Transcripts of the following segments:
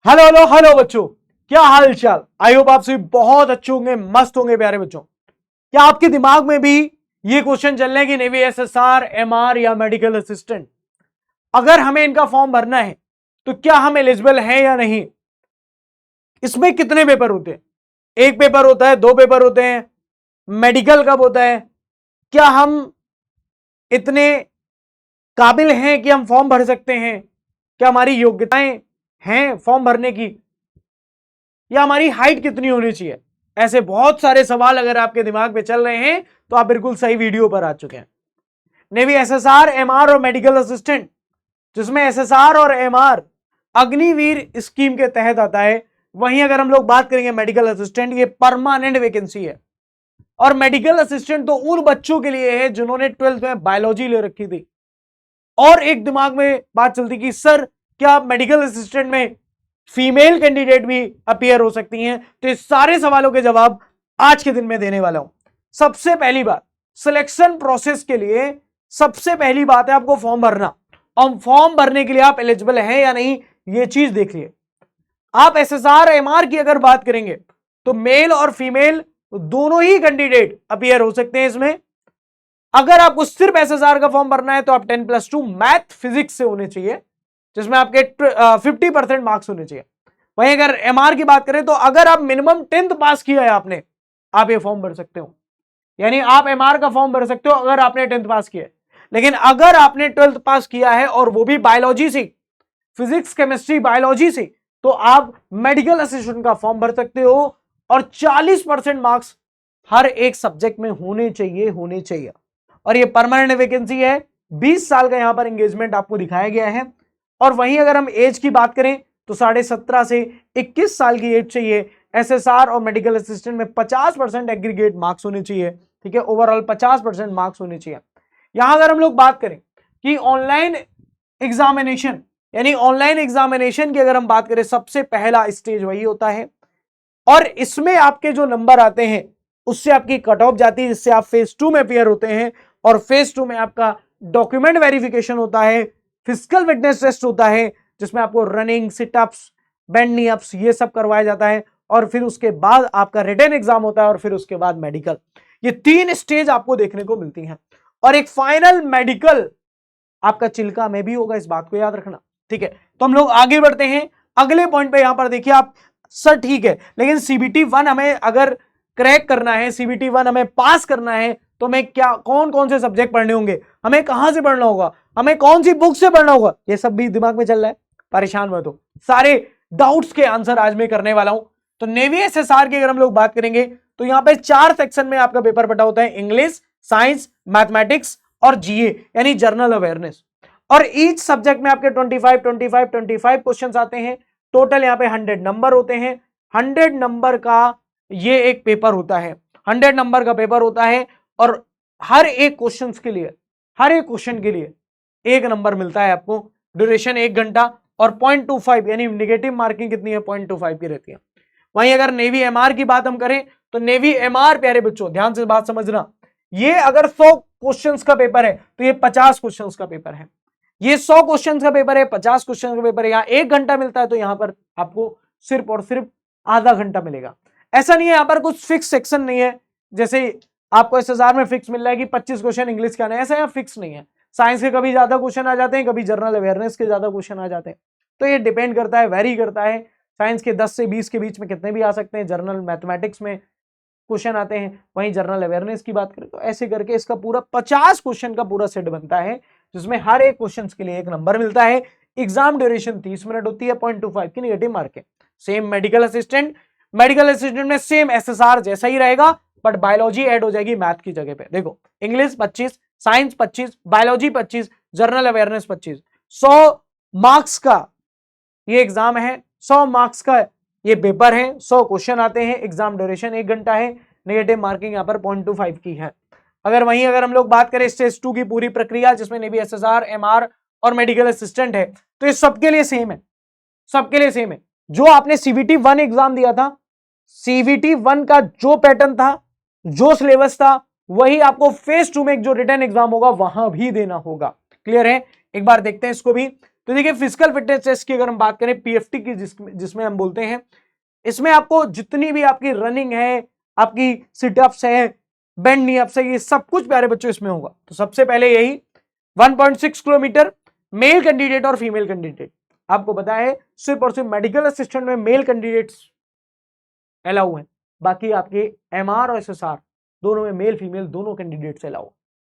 Hello hello hello बच्चों, क्या हाल चाल। आई होप आप सभी बहुत अच्छे होंगे, मस्त होंगे प्यारे बच्चों। क्या आपके दिमाग में भी ये क्वेश्चन चल रहे हैं कि नेवी एसएसआर, एमआर या मेडिकल असिस्टेंट, अगर हमें इनका फॉर्म भरना है तो क्या हम एलिजिबल हैं या नहीं? इसमें कितने पेपर होते हैं? एक पेपर होता है, दो पेपर होते हैं? मेडिकल कब होता है? क्या हम इतने काबिल हैं कि हम फॉर्म भर सकते हैं? क्या हमारी योग्यताएं हैं फॉर्म भरने की? या हमारी हाइट कितनी होनी चाहिए? ऐसे बहुत सारे सवाल अगर आपके दिमाग में चल रहे हैं तो आप बिल्कुल सही वीडियो पर आ चुके हैं। नेवी एसएसआर, एमआर और मेडिकल असिस्टेंट, जिसमें एसएसआर और एमआर अग्निवीर स्कीम के तहत आता है, वहीं अगर हम लोग बात करेंगे मेडिकल असिस्टेंट, ये परमानेंट वैकेंसी है। और मेडिकल असिस्टेंट तो उन बच्चों के लिए है जिन्होंने 12th में बायोलॉजी ले रखी थी। और एक दिमाग में बात चलती कि सर क्या मेडिकल असिस्टेंट में फीमेल कैंडिडेट भी अपीयर हो सकती हैं? तो इस सारे सवालों के जवाब आज के दिन में देने वाला हूं। सबसे पहली बात, सिलेक्शन प्रोसेस के लिए सबसे पहली बात है आपको फॉर्म भरना। और फॉर्म भरने के लिए आप एलिजिबल हैं या नहीं, ये चीज देखिए। आप एसएसआर एमआर की अगर बात करेंगे तो मेल और फीमेल दोनों ही कैंडिडेट अपीयर हो सकते हैं इसमें। अगर आपको सिर्फ एसएसआर का फॉर्म भरना है तो आप 10+2 मैथ फिजिक्स से होने चाहिए, जिसमें आपके 50% मार्क्स होने चाहिए। वहीं अगर एमआर की बात करें तो अगर आप मिनिमम 10th पास किया है आपने, आप ये फॉर्म भर सकते हो। यानी आप एमआर का फॉर्म भर सकते हो अगर आपने 10th पास किया है। लेकिन अगर आपने 12th पास किया है और वो भी बायोलॉजी से, फिजिक्स केमिस्ट्री बायोलॉजी से, तो आप मेडिकल असिस्टेंट का फॉर्म भर सकते हो। और 40% मार्क्स हर एक सब्जेक्ट में होने चाहिए। और ये परमानेंट वैकेंसी है। 20 साल का यहां पर एंगेजमेंट आपको दिखाया गया है। और वहीं अगर हम एज की बात करें तो 17.5 से 21 साल की एज चाहिए। एसएसआर और मेडिकल असिस्टेंट में 50% एग्रीगेट मार्क्स होने चाहिए। ठीक है, ओवरऑल 50% मार्क्स होने चाहिए। यहां अगर हम लोग बात करें कि ऑनलाइन एग्जामिनेशन, यानी ऑनलाइन एग्जामिनेशन की अगर हम बात करें, सबसे पहला स्टेज वही होता है। और इसमें आपके जो नंबर आते हैं उससे आपकी कट ऑफ जाती है, जिससे आप फेज 2 में अपियर होते हैं। और फेज 2 में आपका डॉक्यूमेंट वेरिफिकेशन होता है, फिजिकल फिटनेस टेस्ट होता है, जिसमें आपको रनिंग, सिटअप्स, बेंड नी अप्स ये सब करवाया जाता है। और फिर उसके बाद आपका रिटन एग्जाम होता है और फिर उसके बाद मेडिकल। ये 3 स्टेज आपको देखने को मिलती हैं। और एक फाइनल मेडिकल आपका चिल्का में भी होगा, इस बात को याद रखना। ठीक है, तो हम लोग आगे बढ़ते हैं अगले पॉइंट पे। यहां पर देखिए आप, सर ठीक है, लेकिन सीबीटी 1 हमें अगर क्रैक करना है, सीबीटी 1 हमें पास करना है, तो हमें क्या कौन कौन से सब्जेक्ट पढ़ने होंगे, हमें कहां से पढ़ना होगा, हमें कौन सी बुक से पढ़ना होगा, ये सब भी दिमाग में चल रहा है? परेशान मत हो, सारे डाउट्स के आंसर आज मैं करने वाला हूं। तो नेवी एसएसआर की अगर हम लोग बात करेंगे तो यहां पे 4 सेक्शन में आपका पेपर बटा होता है, इंग्लिश, साइंस, मैथमेटिक्स और जीए यानी जनरल अवेयरनेस। और ईच सब्जेक्ट में आपके 25 क्वेश्चंस आते हैं। टोटल यहाँ पे 100 नंबर होते हैं। 100 नंबर का ये एक पेपर होता है, 100 नंबर का पेपर होता है। और हर एक क्वेश्चन के लिए, हर एक क्वेश्चन के लिए 1 नंबर मिलता है आपको। ड्यूरेशन 1 घंटा और 0.25 यानी नेगेटिव मार्किंग कितनी है, 0.25 की रहती है। वहीं अगर नेवी एमआर की बात हम करें तो नेवी एमआर, प्यारे बच्चों ध्यान से बात समझना, ये अगर 100 क्वेश्चंस का पेपर है तो ये 50 क्वेश्चंस का पेपर है। ये 100 क्वेश्चंस का पेपर है, 50 क्वेश्चन का पेपर है। यहां 1 घंटा मिलता है तो यहां पर आपको सिर्फ और सिर्फ आधा घंटा मिलेगा। ऐसा नहीं है यहां पर कुछ फिक्स सेक्शन नहीं है, जैसे आपको एसएसआर में फिक्स मिल रहा है कि 25 क्वेश्चन इंग्लिश का नहीं, ऐसा यहां फिक्स नहीं है। साइंस के कभी ज्यादा क्वेश्चन आ जाते हैं, कभी जनरल अवेयरनेस के ज्यादा क्वेश्चन आ जाते हैं। तो ये डिपेंड करता है, वेरी करता है। साइंस के 10 से 20 के बीच में कितने भी आ सकते हैं, जनरल मैथमेटिक्स में क्वेश्चन आते हैं। वहीं जनरल अवेयरनेस की बात करें तो ऐसे करके इसका पूरा 50 क्वेश्चन का पूरा सेट बनता है, जिसमें हर एक क्वेश्चन के लिए 1 नंबर मिलता है। एग्जाम ड्यूरेशन 30 मिनट होती है, 0.25 की नेगेटिव मार्क है। Same medical assistant, medical assistant में सेम एसएसआर जैसा ही रहेगा, बट बायोलॉजी ऐड हो जाएगी मैथ की जगह पे। देखो, English 25, science 25, biology 25, general awareness 25। 100 marks का ये एग्जाम है, 100 मार्क्स का ये पेपर है, 100 क्वेश्चन आते हैं। एग्जाम ड्यूरेशन 1 घंटा है, नेगेटिव मार्किंग यहां पर 0.25 की है। अगर हम लोग बात करें स्टेज 2 की पूरी प्रक्रिया, जिसमें नेवी एसएसआर, एमआर और मेडिकल असिस्टेंट है, तो ये सबके लिए सेम है, सबके लिए सेम है। जो आपने सीवीटी 1 एग्जाम दिया था, सीवीटी 1 का जो पैटर्न था, जो सिलेबस था, वही आपको फेज 2 में जो रिटन एग्जाम होगा वहां भी देना होगा। क्लियर है? एक बार देखते हैं इसको भी। तो देखिए फिजिकल फिटनेस टेस्ट की अगर हम बात करें पीएफटी की, जिसमें हम बोलते हैं, इसमें आपको जितनी भी आपकी रनिंग है, आपकी सिटअप्स है, बेंड नी अप्स है, ये सब कुछ प्यारे बच्चों इसमें होगा। तो सबसे पहले यही 1.6 किलोमीटर मेल कैंडिडेट और फीमेल कैंडिडेट, आपको पता है सिर्फ और सिर्फ मेडिकल असिस्टेंट में मेल कैंडिडेट्स अलाउ है, बाकी आपके एमआर और एसएसआर दोनों में मेल फीमेल दोनों कैंडिडेट्स अलाउ।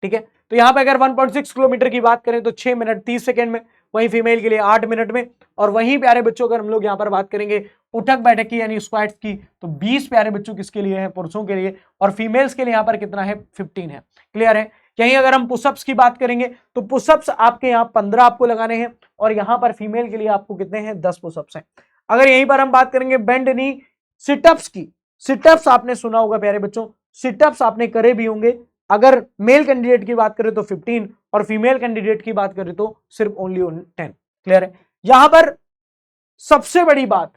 ठीक है, तो यहां पे अगर 1.6 किलोमीटर की बात करें तो 6 मिनट 30 सेकंड में, वहीं फीमेल के लिए 8 मिनट में, और वहीं प्यारे बच्चों अगर हम लोग यहां पर बात करेंगे उठक बैठक की यानी स्क्वाट्स की, तो 20 प्यारे बच्चों किसके लिए है, पुरुषों के लिए, और फीमेल्स के लिए यहां पर कितना है, 15 है। क्लियर है। यहीं अगर हम पुशअप्स की बात करेंगे तो पुशअप्स आपके यहाँ 15 आपको लगाने हैं, और यहां पर फीमेल के लिए आपको कितने हैं, 10 पुशअप्स हैं। अगर यहीं पर हम बात करेंगे बेंड नी सिटअप्स की, सिटअप्स आपने सुना होगा प्यारे बच्चों, सिटअप्स आपने करे भी होंगे। अगर मेल कैंडिडेट की बात करें तो 15 और फीमेल कैंडिडेट की बात करें तो सिर्फ ओनली 10। क्लियर है। यहां पर सबसे बड़ी बात,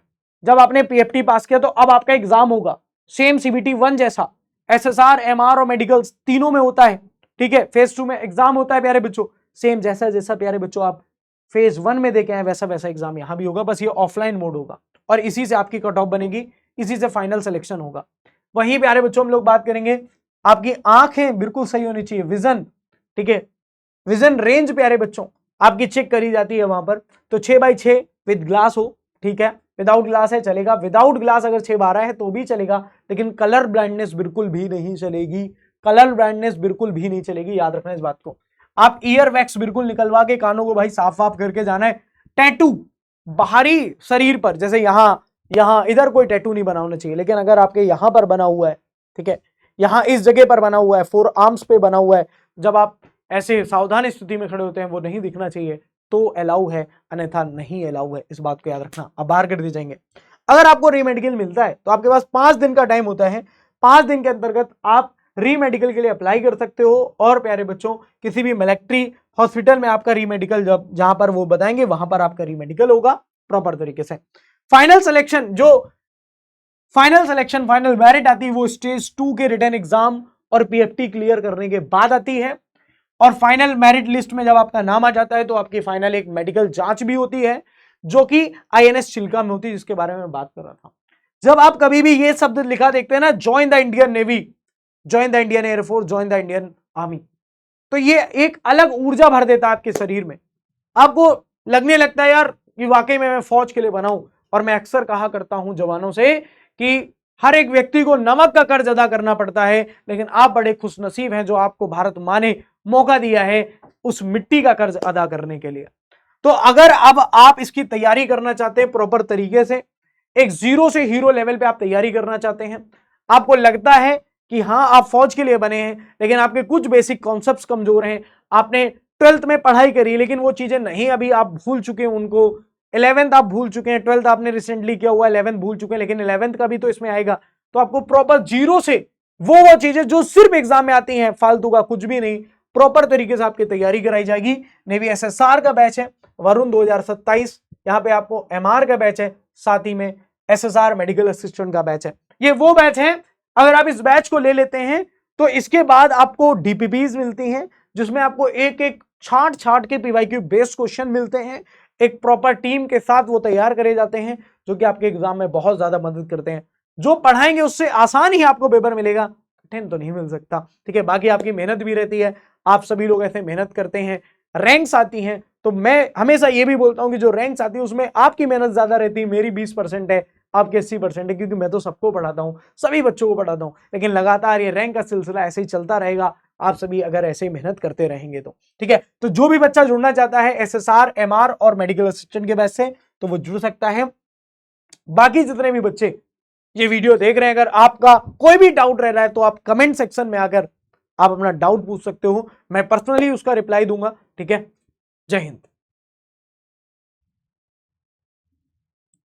जब आपने पीएफटी पास किया तो अब आपका एग्जाम होगा सेम सीबीटी 1 जैसा, एसएसआर एमआर और मेडिकल तीनों में होता है। ठीक है, फेज 2 में एग्जाम होता है प्यारे बच्चों, सेम जैसा प्यारे बच्चों आप फेज 1 में देखे हैं वैसा एग्जाम यहां भी होगा, बस ये ऑफलाइन मोड होगा, और इसी से आपकी कट ऑफ बनेगी, इसी से फाइनल सिलेक्शन होगा। वहीं प्यारे बच्चों हम लोग बात करेंगे, आपकी आंखें बिल्कुल सही होनी चाहिए, विजन। ठीक है, विजन रेंज प्यारे बच्चों आपकी चेक करी जाती है वहां पर, तो 6x6 विद ग्लास हो। ठीक है, विदाउट ग्लास है चलेगा, विदाउट ग्लास अगर 6/12 है तो भी चलेगा, लेकिन कलर ब्लाइंडनेस बिल्कुल भी नहीं चलेगी, कलर ब्लाइंडनेस बिल्कुल भी नहीं चलेगी, याद रखना इस बात को। आप ईयर वैक्स बिल्कुल निकलवा के कानों को भाई साफ करके जाना है। टैटू बाहरी शरीर पर, जैसे यहां इधर कोई टैटू नहीं बना होना चाहिए, लेकिन अगर आपके यहां पर बना हुआ है, ठीक है, यहां इस जगह पर बना हुआ है, 4 आर्म्स पे बना हुआ है, जब आप ऐसे सावधान स्थिति में खड़े होते हैं वो नहीं दिखना चाहिए, तो अलाउ है, अन्यथा नहीं अलाउ है, इस बात को याद रखना, अब बाहर कर दिए जाएंगे। अगर आपको रीमेडिकल मिलता है तो आपके पास 5 दिन का टाइम होता है, 5 दिन के अंतर्गत आप रीमेडिकल के लिए अप्लाई कर सकते हो, और प्यारे बच्चों किसी भी मिलिट्री हॉस्पिटल में आपका रीमेडिकल जहां पर वो बताएंगे वहां पर आपका रीमेडिकल होगा प्रॉपर तरीके से। फाइनल सिलेक्शन, फाइनल मेरिट आती है वो स्टेज 2 के रिटन एग्जाम और पीएफटी क्लियर करने के बाद आती है, और फाइनल मेरिट लिस्ट में जब आपका नाम आ जाता है तो आपकी फाइनल एक मेडिकल जांच भी होती है, जो कि आईएनएस चिल्का में होती है, जिसके बारे में बात कर रहा था। जब आप कभी भी ये शब्द लिखा देखते हैं ना, join the Indian navy, join the Indian air force, join the Indian army, तो ये एक अलग ऊर्जा भर देता है आपके शरीर में, आपको लगने लगता है यार कि वाकई में मैं फौज के लिए बना हूं। और मैं अक्सर कहा करता हूं जवानों से कि हर एक व्यक्ति को नमक का कर्ज अदा करना पड़ता है, लेकिन आप बड़े खुशनसीब हैं जो आपको भारत माँ ने मौका दिया है उस मिट्टी का कर्ज अदा करने के लिए। तो अगर अब आप इसकी तैयारी करना चाहते हैं प्रॉपर तरीके से, एक 0 से हीरो लेवल पे आप तैयारी करना चाहते हैं, आपको लगता है कि हाँ आप फौज के लिए बने हैं, लेकिन आपके कुछ बेसिक कॉन्सेप्ट्स कमजोर हैं, आपने 12th में पढ़ाई करी लेकिन वो चीजें नहीं, अभी आप भूल चुके हैं उनको, 11th आप भूल चुके हैं, 12th आपने रिसेंटली किया हुआ, 11th भूल चुके हैं, लेकिन 11th का भी तो इसमें आएगा, तो आपको प्रॉपर 0 से वो चीजें जो सिर्फ एग्जाम में आती हैं, फालतू का कुछ भी नहीं, प्रॉपर तरीके से आपकी तैयारी कराई जाएगी। नेवी एसएसआर का बैच है वरुण 2027, यहाँ पे आपको एमआर का बैच है, साथ ही में एसएसआर मेडिकल असिस्टेंट का बैच है। ये वो बैच है, अगर आप इस बैच को ले लेते हैं तो इसके बाद आपको डीपीपीज मिलती हैं, जिसमें आपको एक एक छांट के पीवाईक्यू बेस्ड क्वेश्चन मिलते हैं, एक प्रॉपर टीम के साथ वो तैयार करे जाते हैं, जो कि आपके एग्जाम में बहुत ज्यादा मदद करते हैं। जो पढ़ाएंगे उससे आसान ही आपको पेपर मिलेगा, कठिन तो नहीं मिल सकता। ठीक है, बाकी आपकी मेहनत भी रहती है, आप सभी लोग ऐसे मेहनत करते हैं, रैंक्स आती हैं, तो मैं हमेशा ये भी बोलता हूं कि जो रैंक्स आती है उसमें आपकी मेहनत ज्यादा रहती है, मेरी 20% है, आपके 80% है, क्योंकि मैं तो सबको पढ़ाता हूं, सभी बच्चों को पढ़ाता हूं, लेकिन लगातार ये रैंक का सिलसिला ऐसे ही चलता रहेगा, आप सभी अगर ऐसे ही मेहनत करते रहेंगे तो। ठीक है, तो जो भी बच्चा जुड़ना चाहता है एसएसआर, एमआर और मेडिकल असिस्टेंट के बैच से, तो वो जुड़ सकता है। बाकी जितने भी बच्चे ये वीडियो देख रहे हैं, अगर आपका कोई भी डाउट रह रहा है तो आप कमेंट सेक्शन में आकर आप अपना डाउट पूछ सकते हो, मैं पर्सनली उसका रिप्लाई दूंगा। ठीक है, जय हिंद।